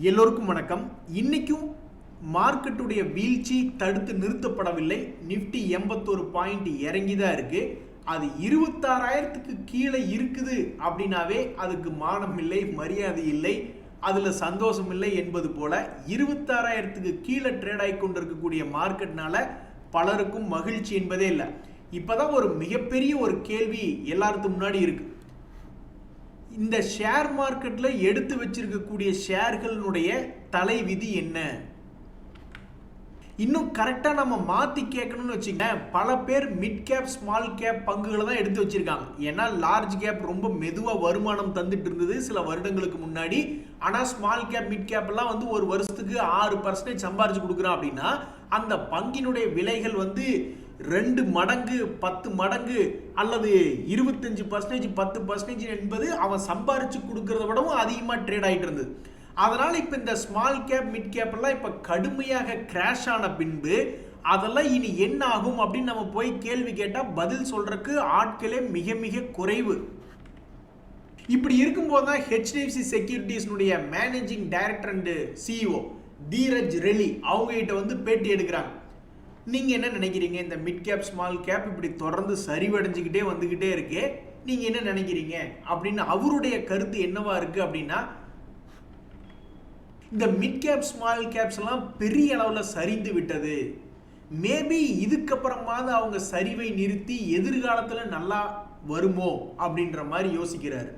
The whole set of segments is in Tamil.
எல்லோருக்கும் வணக்கம். இன்னைக்கும் மார்க்கெட்டுடைய வீழ்ச்சி தடுத்து நிறுத்தப்படவில்லை. நிஃப்டி 81 பாயிண்ட் இறங்கி தான் இருக்கு. அது 26,000க்கு கீழே இருக்குது அப்படின்னாவே அதுக்கு மானம் இல்லை, மரியாதை இல்லை, அதுல சந்தோஷம் இல்லை என்பது போல 26,000க்கு கீழே ட்ரேட் ஆகி கொண்டிருக்கக்கூடிய மார்க்கெட்னால பலருக்கும் மகிழ்ச்சி என்பதே இல்லை. இப்பதான் ஒரு மிகப்பெரிய ஒரு கேள்வி எல்லாருக்கும் முன்னாடி இருக்கு. இந்த ஷேர் மார்க்கெட்ல எடுத்து வச்சிருக்கக்கூடிய ஷேர்களுடைய தலைவிதி என்ன? இன்னும் கரெக்டா நம்ம மாத்தி கேட்கணும்னு வச்சுக்கோங்க. பல பேர் மிட் கேப் ஸ்மால் கேப் பங்குகளை தான் எடுத்து வச்சிருக்காங்க. ஏன்னா லார்ஜ் கேப் ரொம்ப மெதுவா வருமானம் தந்துட்டு இருந்தது சில வருடங்களுக்கு முன்னாடி. ஆனா ஸ்மால் கேப் மிட் கேப் எல்லாம் வந்து ஒரு வருஷத்துக்கு 6% சம்பாரிச்சு கொடுக்குறான் அப்படின்னா அந்த பங்கினுடைய விலைகள் 2 மடங்கு 10 மடங்கு அல்லது 25% 10% என்பது அவன் சம்பாரிச்சு கொடுக்கறத விடவும் அதிகமாக ட்ரேட் ஆகிட்டு இருந்தது. அதனால இப்ப இந்த ஸ்மால் கேப் மிட் கேப் எல்லாம் இப்ப கடுமையாக கிராஷ் ஆன பின்பு அதெல்லாம் இனி என்ன ஆகும் அப்படின்னு நம்ம போய் கேள்வி கேட்டா பதில் சொல்றதுக்கு ஆட்களே மிக மிக குறைவு. இப்படி இருக்கும்போது தான் HDFC செக்யூரிட்டிஸ்னுடைய managing director and CEO Dhiraj Relli அவங்க கிட்ட பேட்டி எடுக்கிறாங்க. நீங்க என்ன நினைக்கிறீங்க? இந்த மிட் கேப் ஸ்மால் கேப் இப்படி தொடர்ந்து சரிவடைஞ்சுக்கிட்டே வந்துகிட்டே இருக்கு, நீங்க என்ன நினைக்கிறீங்க அப்படின்னு அவருடைய கருத்து என்னவா இருக்கு அப்படின்னா, இந்த மிட் கேப் ஸ்மால் கேப்ஸ் எல்லாம் பெரிய அளவுல சரிந்து விட்டது. மேபி இதுக்கப்புறமாவது அவங்க சரிவை நிறுத்தி எதிர்காலத்துல நல்லா வருமோ அப்படின்ற மாதிரி யோசிக்கிறாரு.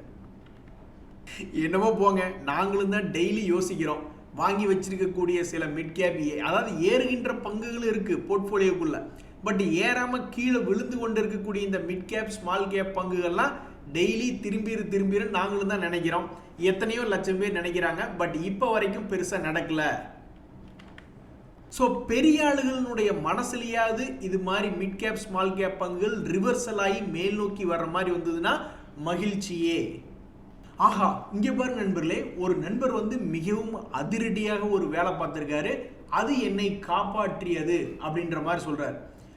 என்னவோ போங்க, நாங்களும் தான் டெய்லி யோசிக்கிறோம். வாங்கி வச்சிருக்கக்கூடிய சில மிட் கேப் அதாவது ஏறுகின்ற பங்குகள் இருக்கு போர்ட்போலியோக்குள்ள. பட் ஏறாம கீழே விழுந்து கொண்டு இருக்கக்கூடிய இந்த மிட் கேப் ஸ்மால் கேப் பங்குகள்லாம் டெய்லி திரும்பி நாங்களும் தான் நினைக்கிறோம். எத்தனையோ லட்சம் பேர் நினைக்கிறாங்க. பட் இப்ப வரைக்கும் பெருசா நடக்கல. ஸோ பெரிய ஆளுகளுடைய மனசுலையாவது இது மாதிரி மிட் கேப் ஸ்மால் கேப் பங்குகள் ரிவர்சல் ஆகி மேல் நோக்கி வர்ற மாதிரி வந்ததுன்னா மகிழ்ச்சியே. ஆஹா, இங்க பாருங்க நண்பர்களே, ஒரு நண்பர் மிகவும் அதிரடியாக ஒரு வேலை பார்த்திருக்காரு. அது என்னை காப்பாற்றியது அப்படின்ற மாதிரி சொல்றாரு.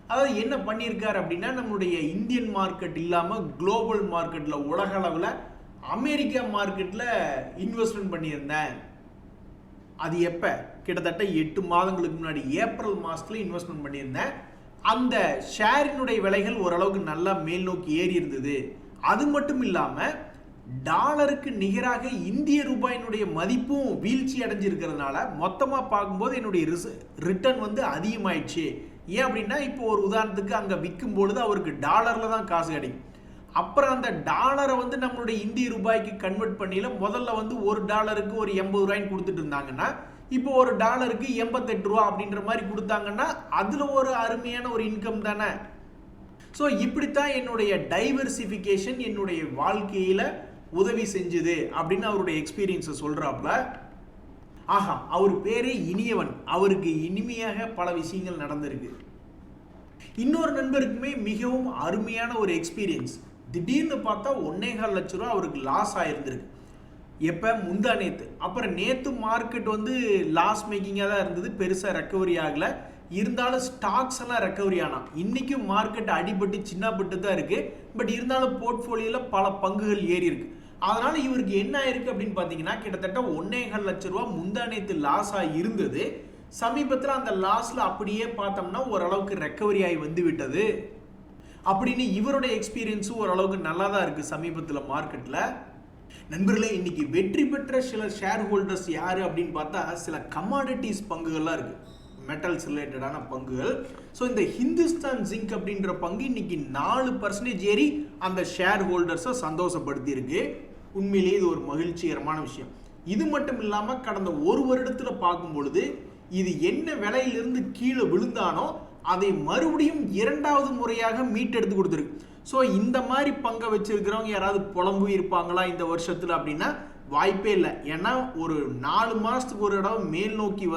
அதாவது என்ன பண்ணியிருக்காரு அப்படின்னா, நம்மளுடைய இந்தியன் மார்க்கெட் இல்லாம குளோபல் மார்க்கெட்ல உலக அளவில் அமெரிக்கா மார்க்கெட்ல இன்வெஸ்ட்மெண்ட் பண்ணியிருந்தேன். அது எப்ப? கிட்டத்தட்ட 8 மாதங்களுக்கு முன்னாடி ஏப்ரல் மாசத்துல இன்வெஸ்ட்மெண்ட் பண்ணியிருந்தேன். அந்த ஷேரினுடைய விலைகள் ஓரளவுக்கு நல்லா மேல் நோக்கி ஏறி இருந்தது. அது மட்டும் இல்லாம டாலருக்கு நிகராக இந்திய ரூபாயினுடைய மதிப்பும் வீழ்ச்சி அடைஞ்சிருக்கிறதுனால மொத்தமா பார்க்கும்போது என்னுடைய ரிட்டர்ன் அதிகமாயிடுச்சு. ஏன் அப்படின்னா, இப்போ ஒரு உதாரணத்துக்கு அங்க விற்கும் பொழுது அவருக்கு டாலர்ல தான் காசு கிடைக்கும். அப்புறம் அந்த டாலரை நம்மளுடைய இந்திய ரூபாய்க்கு கன்வெர்ட் பண்ணில முதல்ல ஒரு டாலருக்கு ஒரு 80 ரூபாய்ன்னு கொடுத்துட்டு இருந்தாங்கன்னா இப்போ ஒரு டாலருக்கு 88 ரூபா அப்படின்ற மாதிரி கொடுத்தாங்கன்னா அதுல ஒரு அருமையான ஒரு இன்கம் தானே. ஸோ இப்படித்தான் என்னுடைய டைவர்சிஃபிகேஷன் என்னுடைய வாழ்க்கையில உதவி செஞ்சது அப்படின்னு அவருடைய எக்ஸ்பீரியன்ஸை சொல்றாப்ல. ஆஹா, அவர் பேரே இனியவன். அவருக்கு இனிமையாக பல விஷயங்கள் நடந்திருக்கு. இன்னொரு நண்பருக்குமே மிகவும் அருமையான ஒரு எக்ஸ்பீரியன்ஸ். திடீர்னு பார்த்தா 1.25 லட்சம் ரூபா அவருக்கு லாஸ் ஆயிருந்திருக்கு. எப்ப? முந்தா நேத்து. அப்புறம் நேத்து மார்க்கெட் லாஸ் மேக்கிங்கா தான் இருந்தது, பெருசா ரெக்கவரி ஆகல. இருந்தாலும் ஸ்டாக்ஸ் எல்லாம் ரெக்கவரி ஆனா இன்னைக்கும் மார்க்கெட் அடிபட்டு சின்னப்பட்டு தான் இருக்கு. பட் இருந்தாலும் போர்ட்போலியோல பல பங்குகள் ஏறி இருக்கு. அதனால இவருக்கு என்ன ஆயிருக்கு அப்படின்னு பாத்தீங்கன்னா, கிட்டத்தட்ட 1.25 லட்சம் ரூபாய் முந்தா நேத்து லாஸா இருந்தது. சமீபத்தில் அந்த லாஸ்ல அப்படியே பார்த்தோம்னா ஓரளவுக்கு ரெக்கவரி ஆகி வந்து விட்டது அப்படின்னு இவருடைய எக்ஸ்பீரியன்ஸும் ஓரளவுக்கு நல்லா தான் இருக்கு சமீபத்தில் மார்க்கெட்ல. நண்பர்களே, இன்னைக்கு வெற்றி பெற்ற சில ஷேர் ஹோல்டர்ஸ் யாரு அப்படின்னு பார்த்தா சில கமாடிட்டிஸ் பங்குகள்லாம் இருக்கு, மெட்டல்ஸ் ரிலேட்டடான பங்குகள். ஸோ இந்த ஹிந்துஸ்தான் ஜிங்க் அப்படின்ற பங்கு இன்னைக்கு 4% ஏறி அந்த ஷேர் ஹோல்டர்ஸை சந்தோஷப்படுத்தி இருக்கு. உண்மையிலேயே இது ஒரு மகிழ்ச்சிகரமான விஷயம். இது மட்டும் இல்லாம கடந்த ஒரு வருடத்துல பார்க்கும் பொழுது இது என்ன விலையிலிருந்து கீழே விழுந்தானோ அதை மறுபடியும் 2வது முறையாக மீட்டெடுத்து கொடுத்துருக்கு. ஸோ இந்த மாதிரி பங்கை வச்சிருக்கிறவங்க யாராவது புலம்பு இருப்பாங்களா இந்த வருஷத்துல அப்படின்னா வாய்ப்பே இல்லை. ஏன்னா ஒரு 4 மாசத்துக்கு ஒரு தடவை மேல் நோக்கி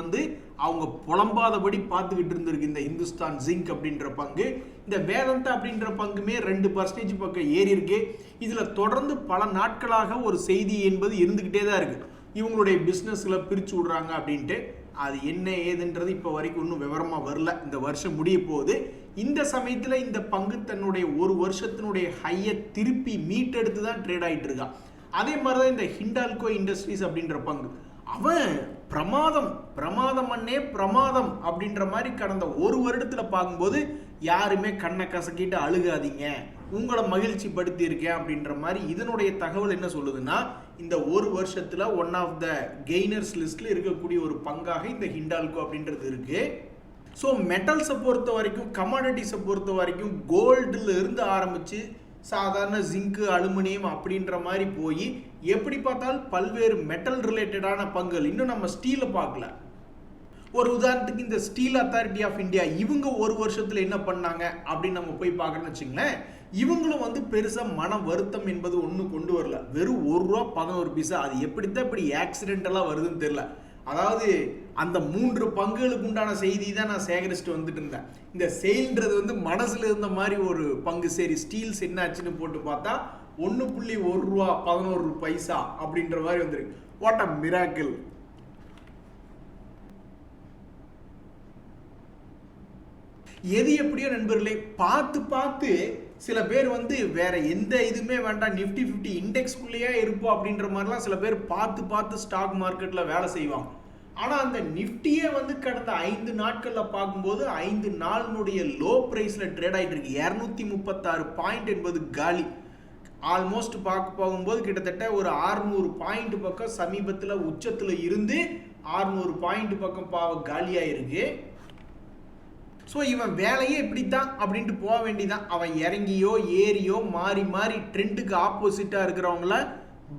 அவங்க புலம்பாதபடி பார்த்துக்கிட்டு இருந்திருக்கு இந்த இந்துஸ்தான் ஜிங்க் அப்படின்ற பங்கு. இந்த வேதாந்தா அப்படின்ற பங்குமே 2% பக்கம் ஏறி இருக்கு. இதுல தொடர்ந்து பல நாட்களாக ஒரு செய்தி என்பது இருந்துகிட்டே தான் இருக்கு. இவங்களுடைய பிசினஸ்ல பிரிச்சு விடுறாங்க அப்படின்ட்டு. அது என்ன ஏதுன்றது இப்ப வரைக்கும் இன்னும் விவரமா வரல. இந்த வருஷம் முடிய போகுது. இந்த சமயத்துல இந்த பங்கு தன்னுடைய ஒரு வருஷத்தினுடைய ஹையை திருப்பி மீட்டெடுத்து தான் ட்ரேட் ஆகிட்டு இருக்கா. அதே மாதிரிதான் இந்த ஹிண்டால்கோ இண்டஸ்ட்ரீஸ் அப்படின்ற பங்கு அவன் பிரமாதம் பிரமாதம் அண்ணே பிரமாதம் அப்படின்ற மாதிரி கடந்த ஒரு வருடத்தில் பார்க்கும்போது யாருமே கண்ணை கசக்கிட்டு அழுகாதீங்க, உங்களை மகிழ்ச்சி படுத்தி இருக்கேன் அப்படின்ற மாதிரி இதனுடைய தகவல் என்ன சொல்லுதுன்னா, இந்த ஒரு வருஷத்துல ஒன் ஆஃப் த கெய்னர்ஸ் லிஸ்ட்ல இருக்கக்கூடிய ஒரு பங்காக இந்த ஹிண்டால்கோ அப்படின்றது இருக்கு. ஸோ மெட்டல்ஸை பொறுத்த வரைக்கும், கமாடிட்டிஸை பொறுத்த வரைக்கும் கோல்டுல இருந்து ஆரம்பிச்சு சாதாரண ஜிங்கு அலுமினியம் அப்படின்ற மாதிரி போய் எப்படி பார்த்தாலும் பல்வேறு மெட்டல் ரிலேட்டடான பங்குகள், இன்னும் நம்ம ஸ்டீலை பார்க்கல. ஒரு உதாரணத்துக்கு இந்த ஸ்டீல் அத்தாரிட்டி ஆஃப் இந்தியா இவங்க ஒரு வருஷத்துல என்ன பண்ணாங்க அப்படின்னு நம்ம போய் பார்க்கணும்னு வச்சுங்களேன். இவங்களும் வந்து பெருசாக மன வருத்தம் என்பது ஒன்றும் கொண்டு வரல. வெறும் ₹1.11. அது எப்படித்தான் இப்படி ஆக்சிடென்டலாக வருதுன்னு தெரியல. அதாவது அந்த 3 பங்குகளுக்கு உண்டான செய்தி தான் நான் சேகரிச்சுட்டு வந்துட்டு இருந்தேன். இந்த செயல்ன்றது வந்து மனசுல இருந்த மாதிரி ஒரு பங்கு. சரி ஸ்டீல்ஸ் என்ன ஆச்சுன்னு போட்டு பார்த்தா ₹1.11 அப்படின்ற மாதிரி வந்துருக்கு. What a miracle. எது எப்படியோ நண்பர்களே, பார்த்து பார்த்து சில பேர் வந்து வேற எந்த இதுவுமே வேண்டாம், நிஃப்டி 50 இண்டெக்ஸ்குள்ளேயே இருப்போம் அப்படின்ற மாதிரிலாம் சில பேர் பார்த்து பார்த்து ஸ்டாக் மார்க்கெட்ல வேலை செய்வாங்க. ஆனா அந்த நிஃப்டியே வந்து கடந்த 5 நாட்கள்ல பார்க்கும்போது 5 நாளினுடைய லோ பிரைஸ்ல ட்ரேட் ஆயிட்டு இருக்கு. 236 பாயிண்ட் என்பது காலி. ஆல்மோஸ்ட் பார்க்க போகும்போது கிட்டத்தட்ட ஒரு 600 பாயிண்ட் பக்கம் சமீபத்தில் உச்சத்தில் இருந்து 600 பாயிண்ட் பக்கம் காலியாக இருக்கு. ஸோ இவன் வேலையே இப்படித்தான் அப்படின்ட்டு போக வேண்டியதான். அவன் இறங்கியோ ஏறியோ மாறி மாறி ட்ரெண்டுக்கு ஆப்போசிட்டாக இருக்கிறவங்கள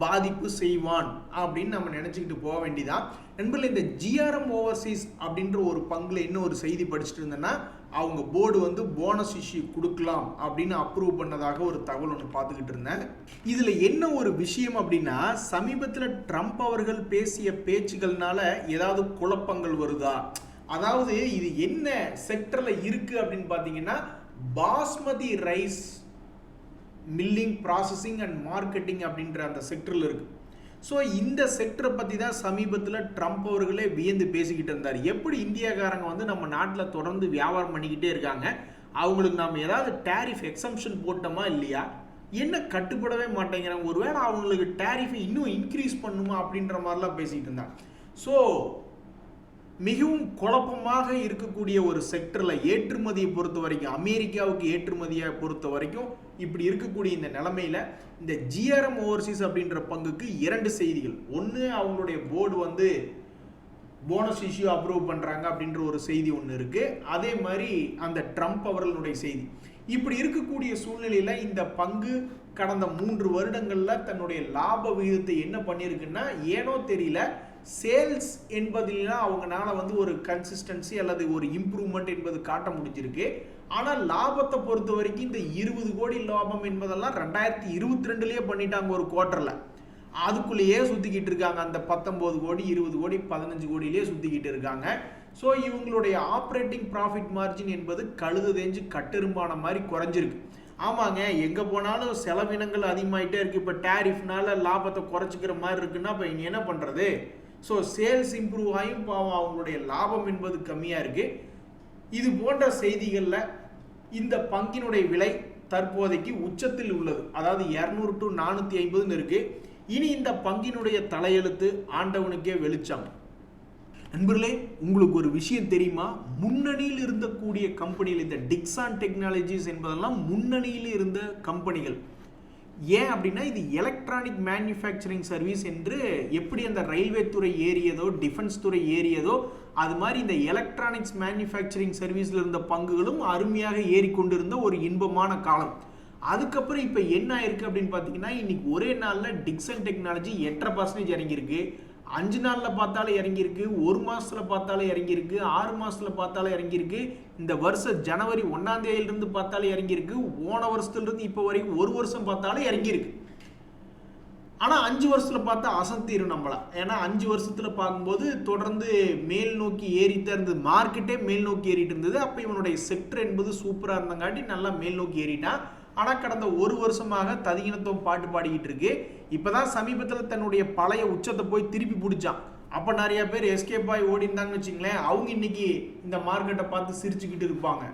பாதிப்பு செய்வான் அப்படின்னு நம்ம நினச்சிக்கிட்டு போக வேண்டியதான். நண்பர்கள், இந்த ஜிஆர்எம் ஓவர்சீஸ் அப்படின்ற ஒரு பங்குல இன்னும் ஒரு செய்தி படிச்சுட்டு இருந்தேன்னா, அவங்க போர்டு வந்து போனஸ் இஷ்யூ கொடுக்கலாம் அப்படின்னு அப்ரூவ் பண்ணதாக ஒரு தகவல் ஒன்று பார்த்துக்கிட்டு இருந்தேன். இதில் என்ன ஒரு விஷயம் அப்படின்னா, சமீபத்தில் ட்ரம்ப் அவர்கள் பேசிய பேச்சுகள்னால ஏதாவது குழப்பங்கள் வருதா? அதாவது இது என்ன செக்டர்ல இருக்கு அப்படின்னு பார்த்தீங்கன்னா, basmati rice milling, processing and marketing அப்படின்ற அந்த செக்டர்ல இருக்கு. ஸோ இந்த செக்டரை பற்றி தான் சமீபத்தில் ட்ரம்ப் அவர்களே வியந்து பேசிக்கிட்டு இருந்தார். எப்படி இந்தியாக்காரங்க வந்து நம்ம நாட்டில் தொடர்ந்து வியாபாரம் பண்ணிக்கிட்டே இருக்காங்க, அவங்களுக்கு நம்ம ஏதாவது டேரிஃப் எக்ஸம்ஷன் போட்டோமா இல்லையா, என்ன கட்டுப்படவே மாட்டேங்கிறாங்க, ஒருவேளை அவங்களுக்கு டேரிஃபை இன்னும் இன்க்ரீஸ் பண்ணுமா அப்படின்ற மாதிரிலாம் பேசிக்கிட்டு இருந்தாங்க. ஸோ மிகவும் குழப்பமாக இருக்கக்கூடிய ஒரு செக்டரில் ஏற்றுமதியை பொறுத்த வரைக்கும், அமெரிக்காவுக்கு ஏற்றுமதியை பொறுத்த வரைக்கும் இப்படி இருக்கக்கூடிய இந்த நிலைமையில் இந்த ஜிஆர்எம் ஓவர்சீஸ் அப்படின்ற பங்குக்கு 2 செய்திகள். ஒன்று, அவங்களுடைய போர்டு வந்து போனஸ் இஷ்யூ அப்ரூவ் பண்ணுறாங்க அப்படின்ற ஒரு செய்தி ஒன்று இருக்குது. அதே மாதிரி அந்த ட்ரம்ப் அவர்களுடைய செய்தி. இப்படி இருக்கக்கூடிய சூழ்நிலையில் இந்த பங்கு கடந்த 3 வருடங்களில் தன்னுடைய லாப விகிதத்தை என்ன பண்ணியிருக்குன்னா, ஏனோ தெரியல, சேல்ஸ் என்பதிலாம் அவங்களால வந்து ஒரு கன்சிஸ்டன்சி அல்லது ஒரு இம்ப்ரூவ்மெண்ட் என்பது காட்ட முடிஞ்சிருக்கு. ஆனால் லாபத்தை பொறுத்த வரைக்கும் இந்த 20 கோடி லாபம் என்பதெல்லாம் 2022 பண்ணிட்டாங்க ஒரு குவார்டர்ல. அதுக்குள்ளேயே சுத்திக்கிட்டு இருக்காங்க. அந்த 19 கோடி 20 கோடி 15 கோடியிலேயே சுத்திக்கிட்டு இருக்காங்க. ஸோ இவங்களுடைய ஆப்ரேட்டிங் ப்ராஃபிட் மார்ஜின் என்பது கழுது தேஞ்சு கட்டெரும்பான மாதிரி குறைஞ்சிருக்கு. ஆமாங்க, எங்கே போனாலும் செலவினங்கள் அதிகமாகிட்டே இருக்குது. இப்போ டேரிஃப்னால லாபத்தை குறைச்சிக்கிற மாதிரி இருக்குன்னா இப்போ இனி என்ன பண்ணுறது? ஸோ சேல்ஸ் இம்ப்ரூவ் ஆகியும் பாவம் அவங்களுடைய லாபம் என்பது கம்மியாக இருக்குது. இது போன்ற செய்திகளில் இந்த பங்கினுடைய விலை தற்போதைக்கு உச்சத்தில் உள்ளது. அதாவது 200 to 450 இருக்கு. இனி இந்த பங்கினுடைய தலையெழுத்து ஆண்டவனுக்கே வெளிச்சம். நண்பர்களே, உங்களுக்கு ஒரு விஷயம் தெரியுமா? முன்னணியில் இருந்தக்கூடிய கம்பெனிகள், இந்த டிக்சான் டெக்னாலஜிஸ் என்பதெல்லாம் முன்னணியில் இருந்த கம்பெனிகள். ஏன் அப்படின்னா, இது எலக்ட்ரானிக் மேனுஃபேக்சரிங் சர்வீஸ் என்று எப்படி அந்த ரயில்வே துறை ஏறியதோ, டிஃபென்ஸ் துறை ஏறியதோ, அது மாதிரி இந்த எலக்ட்ரானிக்ஸ் மேனுஃபேக்சரிங் சர்வீஸில் இருந்த பங்குகளும் அருமையாக ஏறிக்கொண்டிருந்த ஒரு இன்பமான காலம். அதுக்கப்புறம் இப்போ என்ன ஆயிருக்கு அப்படின்னு பார்த்தீங்கன்னா, இன்னைக்கு ஒரே நாளில் டிக்சன் டெக்னாலஜி 8.5% இறங்கியிருக்கு. 5 நாளில் பார்த்தாலும் இறங்கியிருக்கு, 1 மாதத்தில் பார்த்தாலும் இறங்கியிருக்கு, 6 மாதத்தில் பார்த்தாலும் இறங்கியிருக்கு, இந்த வருஷம் ஜனவரி 1ஆம் தேதியிலிருந்து பார்த்தாலும் இறங்கியிருக்கு, போன வருஷத்துலேருந்து இப்போ வரைக்கும் 1 வருஷம் பார்த்தாலும் இறங்கியிருக்கு. ஆனால் 5 வருஷத்தில் பார்த்தா அசந்திரும் நம்மளா. ஏன்னா 5 வருஷத்தில் பார்க்கும்போது தொடர்ந்து மேல் நோக்கி ஏறித்தான் இருந்தது, மார்க்கெட்டே மேல் நோக்கி ஏறிட்டு இருந்தது. அப்போ இவனுடைய செக்டர் என்பது சூப்பராக இருந்தங்காட்டி நல்லா மேல் நோக்கி ஏறிட்டான். ஆனால் கடந்த 1 வருஷமாக ததிகினத்துவம் பாட்டு பாடிக்கிட்டு இருக்கு. இப்போதான் சமீபத்தில் தன்னுடைய பழைய உச்சத்தை போய் திருப்பி பிடிச்சான். அப்போ நிறைய பேர் எஸ்கேப் ஆகி ஓடிந்தாங்கன்னு வச்சுங்களேன், அவங்க இன்னைக்கு இந்த மார்க்கெட்டை பார்த்து சிரிச்சுக்கிட்டு இருப்பாங்க.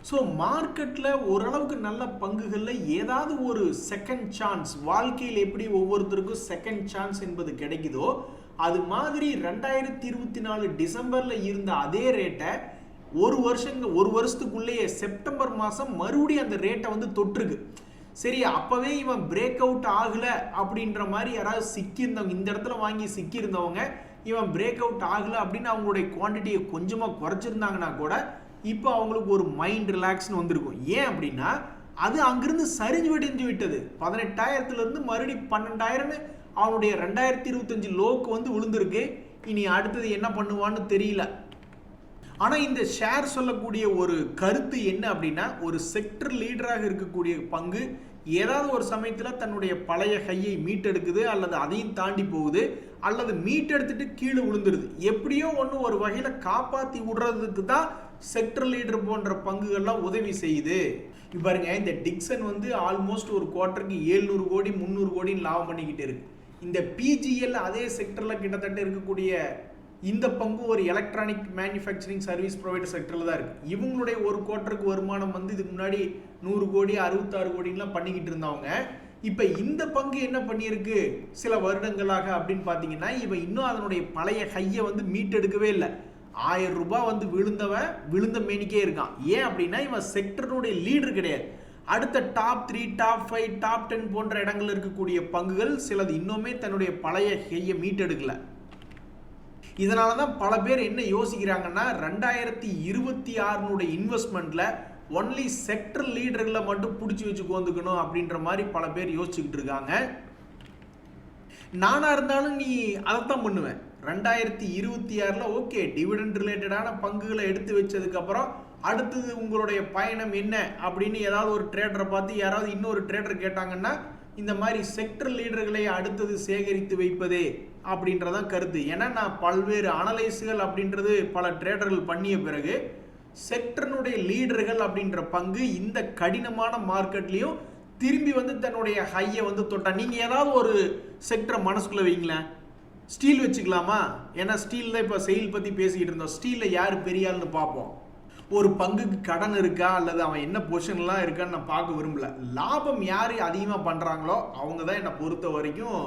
ஸோ மார்க்கெட்டில் ஓரளவுக்கு நல்ல பங்குகளில் ஏதாவது ஒரு செகண்ட் சான்ஸ், வாழ்க்கையில் எப்படி ஒவ்வொருத்தருக்கும் செகண்ட் சான்ஸ் என்பது கிடைக்குதோ, அது மாதிரி 2024 டிசம்பர்ல இருந்த அதே ரேட்டை ஒரு வருஷத்துக்குள்ளேயே செப்டம்பர் மாதம் மறுபடியும் அந்த ரேட்டை வந்து தொற்றுக்கு. சரி, அப்பவே இவன் பிரேக் அவுட் ஆகல அப்படின்ற மாதிரி யாராவது சிக்கியிருந்தவங்க, இந்த இடத்துல வாங்கி சிக்கியிருந்தவங்க இவன் பிரேக் அவுட் ஆகல அப்படின்னு அவங்களுடைய குவான்டிட்டியை கொஞ்சமாக குறைச்சிருந்தாங்கன்னா கூட இப்போ அவங்களுக்கு ஒரு மைண்ட் ரிலாக்ஸ்னு வந்திருக்கும். ஏன் அப்படின்னா அது அங்கிருந்து சரிஞ்சு விட்டது. 18,000 மறுபடி 12,000 அவனுடைய 2025 லோக்கு வந்து விழுந்திருக்கு. இனி அடுத்தது என்ன பண்ணுவான்னு தெரியல. ஆனால் இந்த ஷேர் சொல்லக்கூடிய ஒரு கருத்து என்ன அப்படின்னா, ஒரு செக்டர் லீடராக இருக்கக்கூடிய பங்கு ஏதாவது ஒரு சமயத்தில் தன்னுடைய பழைய கையை மீட்டெடுக்குது, அல்லது அதையும் தாண்டி போகுது, அல்லது மீட்டெடுத்துட்டு கீழே விழுந்துருது. எப்படியோ ஒன்று ஒரு வகையில் காப்பாற்றி விடுறதுக்கு தான் செக்டர் லீடர் போன்ற பங்குகள்லாம் உதவி செய்யுது. பாருங்க, இந்த டிக்சன் வந்து ஆல்மோஸ்ட் ஒரு குவார்ட்டருக்கு 700 கோடி 300 கோடின்னு லாபம் பண்ணிக்கிட்டு இருக்கு. இந்த பிஜிஎல் அதே செக்டரில் கிட்டத்தட்ட இருக்கக்கூடிய இந்த பங்கு ஒரு எலக்ட்ரானிக் மேனுஃபேக்சரிங் சர்வீஸ் ப்ரொவைடர் செக்டரில் தான் இருக்குது. இவங்களுடைய ஒரு குவார்ட்டருக்கு வருமானம் வந்து இதுக்கு முன்னாடி 100 கோடி 66 கோடிலாம் பண்ணிக்கிட்டு இருந்தவங்க இப்போ இந்த பங்கு என்ன பண்ணியிருக்கு சில வருடங்களாக அப்படின்னு பார்த்தீங்கன்னா, இவன் இன்னும் அதனுடைய பழைய கையை வந்து மீட்டெடுக்கவே இல்லை. 1000 ரூபாய் வந்து விழுந்த மேனிக்கே இருக்கான். ஏன் அப்படின்னா இவன் செக்டருடைய லீடர் கிடையாது. அடுத்த டாப் 3 டாப் 5 டாப் 10 போன்ற இடங்கள் இருக்கக்கூடிய பங்குகள் சிலது இன்னுமே தன்னுடைய பழைய கையை மீட்டெடுக்கல. இதனால தான் பல பேர் என்ன யோசிக்கிறாங்கன்னா, 2026 இன்வெஸ்ட்மெண்ட்ல ஒன்லி செக்டர் லீடர்களை மட்டும் பிடிச்சி வச்சு கோந்துக்கணும் அப்படின்ற மாதிரி பல பேர் யோசிச்சுக்கிட்டு இருக்காங்க. நானா இருந்தாலும் நீ அதைத்தான் பண்ணுவேன். 2026 ஓகே டிவிடெண்ட் ரிலேட்டடான பங்குகளை எடுத்து வச்சதுக்கப்புறம் அடுத்தது உங்களுடைய பயணம் என்ன அப்படின்னு ஏதாவது ஒரு ட்ரேடரை பார்த்து யாராவது இன்னொரு ட்ரேடர் கேட்டாங்கன்னா, இந்த மாதிரி செக்டர் லீடர்களை அடுத்தது சேகரித்து வைப்பதே அப்படின்றதான் கருத்து. ஏன்னா நான் பல்வேறு அனலைஸுகள் அப்படின்றது பல ட்ரேடர்கள் பண்ணிய பிறகு செக்டர்னுடைய லீடர்கள் அப்படின்ற பங்கு இந்த கடினமான மார்க்கெட்லையும் திரும்பி வந்து தன்னுடைய ஹையை வந்து தொட்டா. நீங்கள் ஏதாவது ஒரு செக்டரை மனசுக்குள்ளே வைங்களேன். ஸ்டீல் வச்சுக்கலாமா? ஏன்னா ஸ்டீல் தான் இப்போ செயில் பற்றி பேசிக்கிட்டு இருந்தோம். ஸ்டீலில் யார் பெரியாள்னு பார்ப்போம். ஒரு பங்குக்கு கடன் இருக்கா அல்லது அவன் என்ன பொசிஷன்லாம் இருக்கான்னு நான் பார்க்க விரும்பல. லாபம் யார் அதிகமாக பண்ணுறாங்களோ அவங்க தான் என்னை பொறுத்த வரைக்கும்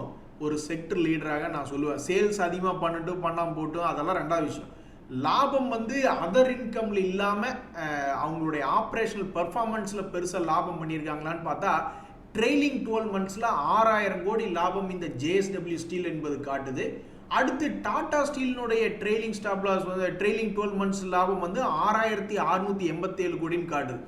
ஒரு செக்டர் லீடராக நான் சொல்லுவேன். சேல்ஸ் அதிகமாக பண்ணிட்டும் பண்ணாமல் போட்டும் அதெல்லாம் ரெண்டாவது விஷயம். லாபம் வந்து அதர் இன்கம்ல இல்லாமல் அவங்களுடைய ஆப்ரேஷனல் பர்ஃபார்மன்ஸில் பெருசாக லாபம் பண்ணியிருக்காங்களான்னு பார்த்தா ட்ரெயிலிங் 12 மந்த்ஸில் 6000 கோடி லாபம் இந்த JSW ஸ்டீல் என்பது காட்டுது. அடுத்து டாடா ஸ்டீலினுடைய ட்ரெயிலிங் ஸ்டாப் லாஸ் வந்து ட்ரெயிலிங் 12 மந்த்ஸ் லாபம் வந்து 6687 கோடின்னு காட்டுது.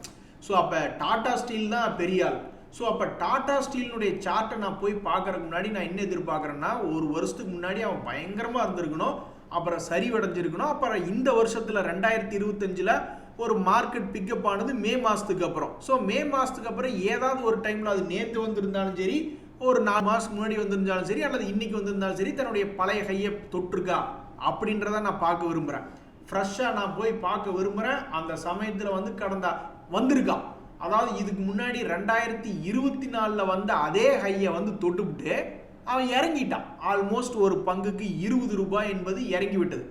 ஸோ அப்போ டாடா ஸ்டீல் தான் பெரிய ஆள். ஸோ அப்போ டாடா ஸ்டீலினுடைய சார்ட்டை நான் போய் பார்க்கறதுக்கு முன்னாடி நான் என்ன எதிர்பார்க்குறேன்னா, ஒரு வருஷத்துக்கு முன்னாடி அவன் பயங்கரமாக இருந்திருக்கணும், அப்புறம் சரிவடைஞ்சிருக்கணும், அப்புறம் இந்த வருஷத்தில் 2025 ஒரு மார்க்கெட் பிக்கப் ஆனது மே மாதத்துக்கு அப்புறம். ஸோ மே மாதத்துக்கு அப்புறம் ஏதாவது ஒரு டைமில் அது நேற்று வந்திருந்தாலும் சரி, ஒரு 4 மாதத்துக்கு முன்னாடி வந்திருந்தாலும் சரி, அல்லது இன்னைக்கு வந்திருந்தாலும் சரி, தன்னுடைய பழைய கையை தொற்றுக்கா அப்படின்றத நான் பார்க்க விரும்புகிறேன். ஃப்ரெஷ்ஷாக நான் போய் பார்க்க விரும்புகிறேன். அந்த சமயத்தில் வந்து வந்திருக்கான். அதாவது இதுக்கு முன்னாடி 2024 வந்த அதே ஹையை வந்து தொட்டுவிட்டு அவன் இறங்கிட்டான். ஆல்மோஸ்ட் ஒரு பங்குக்கு 20 ரூபாய் என்பது இறங்கி விட்டது.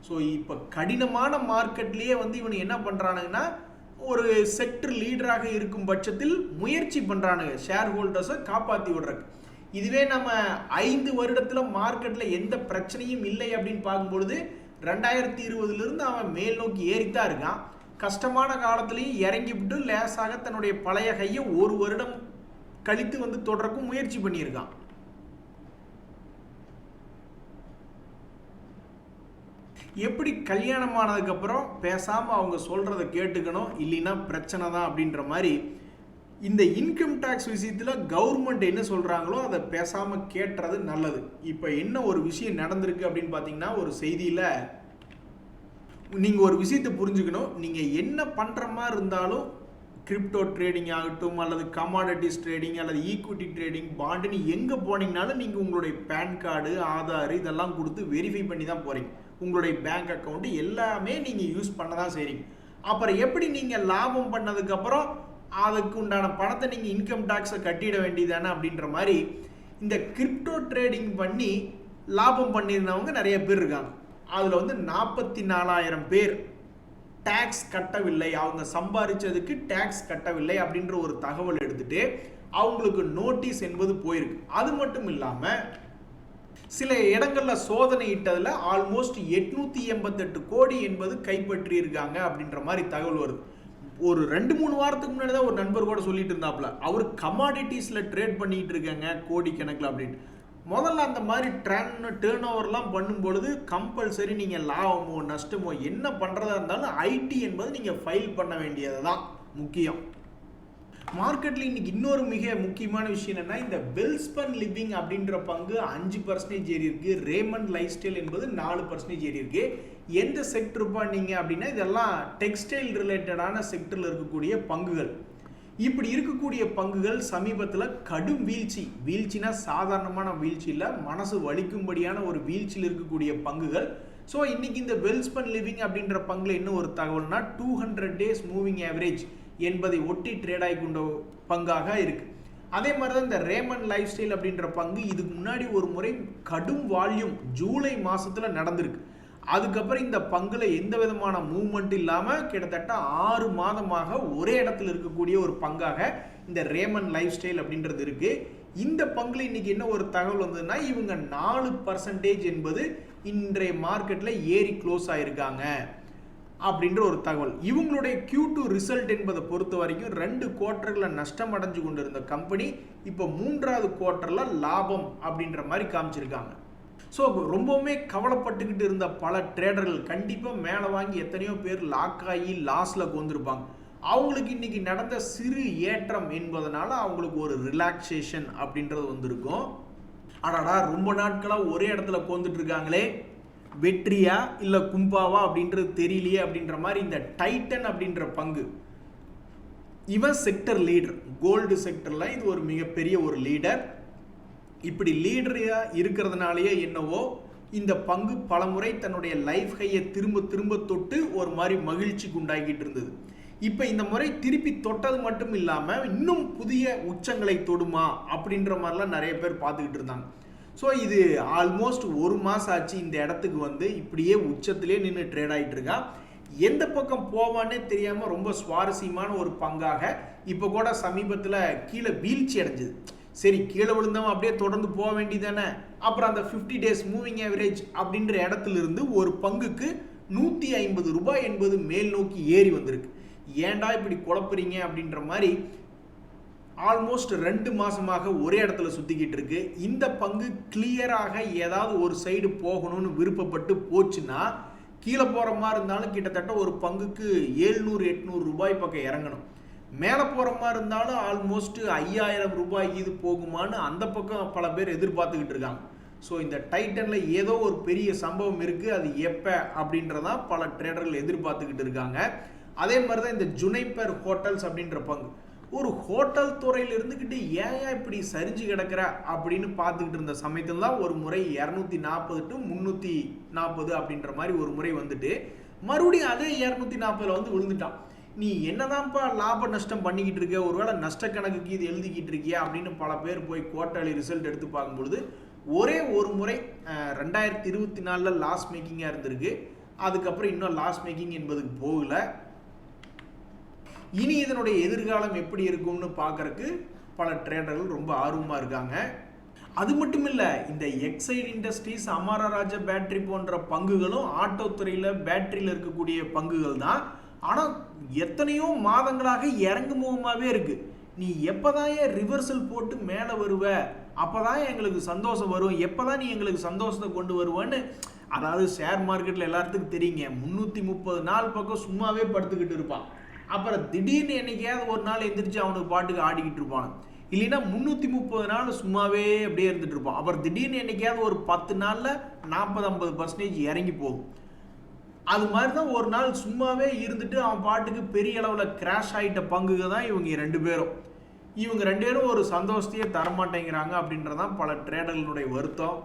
ஸோ இப்போ கடினமான மார்க்கெட்லேயே வந்து இவனு என்ன பண்ணுறானுங்கன்னா, ஒரு செக்டர் லீடராக இருக்கும் பட்சத்தில் முயற்சி பண்ணுறானுங்க ஷேர் ஹோல்டர்ஸை காப்பாற்றி விடுறக்கு. இதுவே நம்ம 5 வருடத்தில் மார்க்கெட்டில் எந்த பிரச்சனையும் இல்லை அப்படின்னு பார்க்கும்பொழுது 2020 அவன் மேல் நோக்கி ஏறித்தான் இருக்கான். கஷ்டமான காலத்திலையும் இறங்கிவிட்டு லேசாக தன்னுடைய பழைய கையை ஒரு வருடம் கழித்து வந்து தொடரக்கும் முயற்சி பண்ணியிருக்கான். எப்படி கல்யாணம் ஆனதுக்கப்புறம் பேசாமல் அவங்க சொல்கிறத கேட்டுக்கணும், இல்லைன்னா பிரச்சனை தான் அப்படின்ற மாதிரி இந்த இன்கம் டேக்ஸ் விஷயத்தில் கவர்மெண்ட் என்ன சொல்கிறாங்களோ அதை பேசாமல் கேட்டுறது நல்லது. இப்போ என்ன ஒரு விஷயம் நடந்திருக்கு அப்படின்னு பார்த்தீங்கன்னா, ஒரு செய்தியில் நீங்கள் ஒரு விஷயத்தை புரிஞ்சுக்கணும். நீங்கள் என்ன பண்ணுற மாதிரி இருந்தாலும் கிரிப்டோ ட்ரேடிங் ஆகட்டும், அல்லது கமாடிட்டிஸ் ட்ரேடிங், அல்லது ஈக்விட்டி ட்ரேடிங், பாண்டுன்னு எங்கே போனீங்கனாலும் நீங்கள் உங்களுடைய பேன் கார்டு, ஆதார் இதெல்லாம் கொடுத்து வெரிஃபை பண்ணி தான் போகிறீங்க. உங்களுடைய பேங்க் அக்கௌண்ட்டு எல்லாமே நீங்கள் யூஸ் பண்ண தான் செய்கிறீங்க. அப்புறம் எப்படி நீங்கள் லாபம் பண்ணதுக்கப்புறம் அதுக்கு உண்டான பணத்தை நீங்கள் இன்கம் டேக்ஸை கட்டிட வேண்டியதானே அப்படின்ற மாதிரி இந்த கிரிப்டோ ட்ரேடிங் பண்ணி லாபம் பண்ணியிருந்தவங்க நிறைய பேர் இருக்காங்க. அதில் வந்து 44,000 பேர் டேக்ஸ் கட்டவில்லை, அவங்க சம்பாதிச்சதுக்கு டேக்ஸ் கட்டவில்லை அப்படின்ற ஒரு தகவல் எடுத்துட்டு அவங்களுக்கு நோட்டீஸ் என்பது போயிருக்கு. அது மட்டும் இல்லாமல் சில இடங்கள்ல சோதனை இட்டதுல ஆல்மோஸ்ட் 888 கோடி என்பது கைப்பற்றி இருக்காங்க அப்படின்ற மாதிரி தகவல் வருது. ஒரு 2-3 வாரத்துக்கு முன்னாடி தான் ஒரு நண்பர் கூட சொல்லிட்டு இருந்தாப்ல, அவர் கமாடிட்டிஸ்ல ட்ரேட் பண்ணிட்டு இருக்காங்க கோடி கணக்கில் அப்படின்னு. முதல்ல அந்த மாதிரி டேர்ன் ஓவர்லாம் பண்ணும்பொழுது கம்பல்சரி நீங்கள் லாபமோ நஷ்டமோ என்ன பண்ணுறதா இருந்தாலும் ஐடி என்பது நீங்கள் ஃபைல் பண்ண வேண்டியது தான் முக்கியம். மார்க்கெட்டில் இன்னைக்கு இன்னொரு மிக முக்கியமான விஷயம் என்னன்னா, இந்த வெல்ஸ்பன் லிவிங் அப்படின்ற பங்கு 5% ஏறி இருக்கு. ரேமண்ட் லைஃப் ஸ்டைல் என்பது 4% ஏறி இருக்கு. எந்த செக்டர்ப்பா நீங்க அப்படின்னா இதெல்லாம் டெக்ஸ்டைல் ரிலேட்டடான செக்டரில் இருக்கக்கூடிய பங்குகள். இப்படி இருக்கக்கூடிய பங்குகள் சமீபத்தில் கடும் வீழ்ச்சினா சாதாரணமான வீழ்ச்சி இல்லை, மனசு வலிக்கும்படியான ஒரு வீழ்ச்சியில் இருக்கக்கூடிய பங்குகள். ஸோ இன்னைக்கு இந்த வெல்ஸ்பன் லிவிங் அப்படின்ற பங்குல இன்னும் ஒரு தகவல்னா 200 days மூவிங் ஆவரேஜ் என்பதை ஒட்டி ட்ரேட் ஆகி கொண்ட பங்காக இருக்கு. அதே மாதிரி தான் இந்த ரேமண்ட் லைஃப் ஸ்டைல் அப்படின்ற பங்கு இதுக்கு முன்னாடி ஒரு முறை கடும் வால்யூம் ஜூலை மாசத்துல நடந்திருக்கு. அதுக்கப்புறம் இந்த பங்குல எந்த விதமான மூவ்மெண்ட் இல்லாம கிட்டத்தட்ட 6 மாதமாக ஒரே இடத்துல இருக்கக்கூடிய ஒரு பங்காக இந்த ரேமண்ட் லைஃப் ஸ்டைல் அப்படின்றது இருக்கு. இந்த பங்குல இன்னைக்கு என்ன ஒரு தகவல் வந்ததுன்னா, இவங்க 4% என்பது இன்றைய மார்க்கெட்ல ஏறி க்ளோஸ் ஆயிருக்காங்க அப்படின்ற ஒரு தகவல். இவங்களுடைய Q2 ரிசல்ட் என்பதை பொறுத்த வரைக்கும் 2 குவார்டர்ல நஷ்டம் அடைஞ்சு கொண்டு இருந்த கம்பெனி இப்போ 3வது குவார்டர்ல லாபம் அப்படின்ற மாதிரி காமிச்சிருக்காங்க. ஸோ ரொம்பவுமே கவலைப்பட்டுக்கிட்டு இருந்த பல ட்ரேடர்கள் கண்டிப்பாக மேலே வாங்கி எத்தனையோ பேர் லாக் ஆகி லாஸில் கொண்டிருப்பாங்க. அவங்களுக்கு இன்னைக்கு நடந்த சிறு ஏற்றம் என்பதனால அவங்களுக்கு ஒரு ரிலாக்ஸேஷன் அப்படின்றது வந்திருக்கும். ஆனாடா ரொம்ப நாட்களாக ஒரே இடத்துல கொண்டுட்டு இருக்காங்களே, வெற்றியா இல்லை கும்பாவா அப்படின்றது தெரியலையே அப்படின்ற மாதிரி இந்த டைட்டன் அப்படின்ற பங்கு, இவன் செக்டர் லீடர், கோல்டு செக்டரில் இது ஒரு மிகப்பெரிய ஒரு லீடர். இப்படி லீடரா இருக்கிறதுனாலேயே என்னவோ இந்த பங்கு பலமுறை தன்னுடைய லைஃப் ஹையை திரும்ப திரும்ப தொட்டு ஒரு மாதிரி மகிழ்ச்சிக்கு உண்டாகிட்டு இருந்தது. இப்போ இந்த முறை திருப்பி தொட்டது மட்டும் இல்லாமல் இன்னும் புதிய உச்சங்களை தொடுமா அப்படின்ற மாதிரிலாம் நிறைய பேர் பார்த்துக்கிட்டு இருந்தாங்க. ஸோ இது ஆல்மோஸ்ட் 1 மாதம் ஆச்சு இந்த இடத்துக்கு வந்து இப்படியே உச்சத்திலே நின்று ட்ரேட் ஆகிட்டு இருக்கா. எந்த பக்கம் போவான்னே தெரியாமல் ரொம்ப சுவாரஸ்யமான ஒரு பங்காக இப்போ கூட சமீபத்தில் கீழே வீழ்ச்சி அடைஞ்சது. சரி, கீழே விழுந்தவன் அப்படியே தொடர்ந்து போக வேண்டியதானே. அப்புறம் அந்த 50 days மூவிங் ஆவரேஜ் அப்படின்ற இடத்துல இருந்து ஒரு பங்குக்கு 150 ரூபாய் என்பது மேல் நோக்கி ஏறி வந்திருக்கு. ஏன்டா இப்படி குழப்புறீங்க அப்படின்ற மாதிரி ஆல்மோஸ்ட் 2 மாசமாக ஒரே இடத்துல சுத்திக்கிட்டு இருக்கு. இந்த பங்கு கிளியராக ஏதாவது ஒரு சைடு போகணும்னு விருப்பப்பட்டு போச்சுன்னா கீழே போற மாதிரி இருந்தாலும் கிட்டத்தட்ட ஒரு பங்குக்கு 700-800 ரூபாய் பக்கம் இறங்கணும். மேலே போகிற மாதிரி இருந்தாலும் ஆல்மோஸ்ட் 5000 ரூபாய் இது போகுமான்னு அந்த பக்கம் பல பேர் எதிர்பார்த்துக்கிட்டு இருக்காங்க. ஸோ இந்த டைட்டனில் ஏதோ ஒரு பெரிய சம்பவம் இருக்குது, அது எப்போ அப்படின்றதான் பல ட்ரேடர்கள் எதிர்பார்த்துக்கிட்டு இருக்காங்க. அதே மாதிரி தான் இந்த ஜுனைப்பர் ஹோட்டல்ஸ் அப்படின்ற பங்கு, ஒரு ஹோட்டல் துறையில் இருந்துக்கிட்டு ஏன் இப்படி சரிஞ்சு கிடக்கிற அப்படின்னு பார்த்துக்கிட்டு இருந்த சமயத்தில் தான் ஒரு முறை 240 to 340 அப்படின்ற மாதிரி ஒரு முறை வந்துட்டு மறுபடியும் அதே 240 வந்து விழுந்துட்டான். நீ என்னதான்ப்பா லாப நஷ்டம் பண்ணிக்கிட்டு இருக்க, ஒருவேளை நஷ்ட கணக்குக்கு இது எழுதிக்கிட்டு இருக்கியா அப்படின்னு பல பேர் போய் குவார்டர்லி ரிசல்ட் எடுத்து பார்க்கும்பொழுது ஒரே ஒரு முறை 2024 லாஸ் மேக்கிங்காக இருந்திருக்கு. அதுக்கப்புறம் இன்னும் லாஸ் மேக்கிங் என்பதுக்கு போகல. இனி இதனுடைய எதிர்காலம் எப்படி இருக்கும்னு பார்க்கறதுக்கு பல ட்ரேடர்கள் ரொம்ப ஆர்வமாக இருக்காங்க. அது மட்டும் இல்லை, இந்த எக்ஸைட் இண்டஸ்ட்ரீஸ், அமரா ராஜா பேட்டரி போன்ற பங்குகளும் ஆட்டோ துறையில் பேட்டரியில் இருக்கக்கூடிய பங்குகள் தான். ஆனால் எத்தனையோ மாதங்களாக இறங்கு முகமாகவே இருக்கு. நீ எப்போதான் ரிவர்சல் போட்டு மேலே வருவ, அப்போதான் எங்களுக்கு சந்தோஷம் வரும், எப்போதான் நீ எங்களுக்கு சந்தோஷத்தை கொண்டு வருவேன்னு. அதாவது ஷேர் மார்க்கெட்டில் எல்லாத்துக்கும் தெரியுங்க, 330 நாள் பக்கம் சும்மாவே படுத்துக்கிட்டு இருப்பான். அப்புறம் திடீர்னு என்னைக்காவது ஒரு நாள் எந்திரிச்சு அவனுக்கு பாட்டுக்கு ஆடிக்கிட்டு இருப்பான். இல்லைன்னா 330 நாள் சும்மாவே அப்படியே இருந்துட்டு இருப்பான். அப்புறம் திடீர்னு என்னைக்காவது ஒரு 10 நாளில் 40-50% இறங்கி போகும். அது மாதிரி தான் ஒரு நாள் சும்மாவே இருந்துட்டு அவன் பாட்டுக்கு பெரிய அளவில் கிராஷ் ஆகிட்ட பங்குக தான் இவங்க 2 பேரும். இவங்க 2 பேரும் ஒரு சந்தோஷத்தையே தரமாட்டேங்கிறாங்க அப்படின்றதான் பல ட்ரேடர்களுடைய வருத்தம்.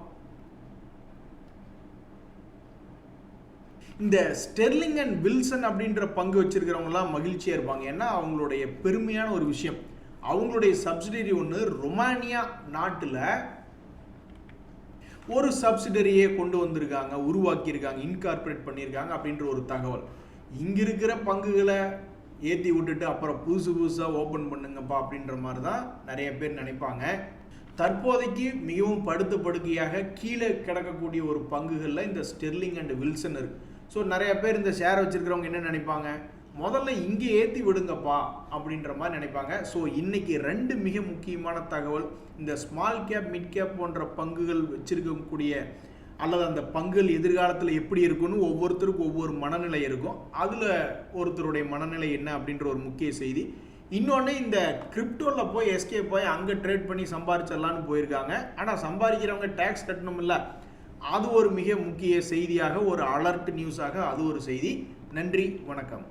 இந்த ஸ்டெர்லிங் அண்ட் வில்சன் அப்படின்ற பங்கு வச்சிருக்கிறவங்கலாம் மகிழ்ச்சியாக இருப்பாங்க. ஏன்னா அவங்களுடைய பெருமையான ஒரு விஷயம், அவங்களுடைய சப்சிடரி ஒன்று ரொமானியா நாட்டில் ஒரு சப்சிடரியை கொண்டு வந்திருக்காங்க, உருவாக்கியிருக்காங்க, இன்கார்பரேட் பண்ணியிருக்காங்க அப்படின்ற ஒரு தகவல். இங்கே இருக்கிற பங்குகளை ஏற்றி விட்டுட்டு அப்புறம் புதுசாக ஓப்பன் பண்ணுங்கப்பா அப்படின்ற மாதிரி தான் நிறைய பேர் நினைப்பாங்க. தற்போதைக்கு மிகவும் படுத்த படுக்கையாக கீழே கிடக்கக்கூடிய ஒரு பங்குகளில் இந்த ஸ்டெர்லிங் அண்ட் வில்சன் இருக்கு. ஸோ நிறைய பேர் இந்த ஷேர் வச்சிருக்கிறவங்க என்ன நினைப்பாங்க, முதல்ல இங்கே ஏற்றி விடுங்கப்பா அப்படின்ற மாதிரி நினைப்பாங்க. ஸோ இன்னைக்கு ரெண்டு மிக முக்கியமான தகவல், இந்த ஸ்மால் கேப் மிட் கேப் போன்ற பங்குகள் வச்சிருக்கக்கூடிய அல்லது அந்த பங்குகள் எதிர்காலத்தில் எப்படி இருக்குன்னு ஒவ்வொருத்தருக்கும் ஒவ்வொரு மனநிலை இருக்கும். அதில் ஒருத்தருடைய மனநிலை என்ன அப்படின்ற ஒரு முக்கிய செய்தி. இன்னொன்று, இந்த கிரிப்டோவில் போய் எஸ்கேப் போய் அங்கே ட்ரேட் பண்ணி சம்பாரிச்சிடலான்னு போயிருக்காங்க. ஆனால் சம்பாதிக்கிறவங்க டேக்ஸ் கட்டணும் இல்லை, அது ஒரு மிக முக்கிய செய்தியாக, ஒரு அலர்ட் நியூஸாக அது ஒரு செய்தி. நன்றி, வணக்கம்.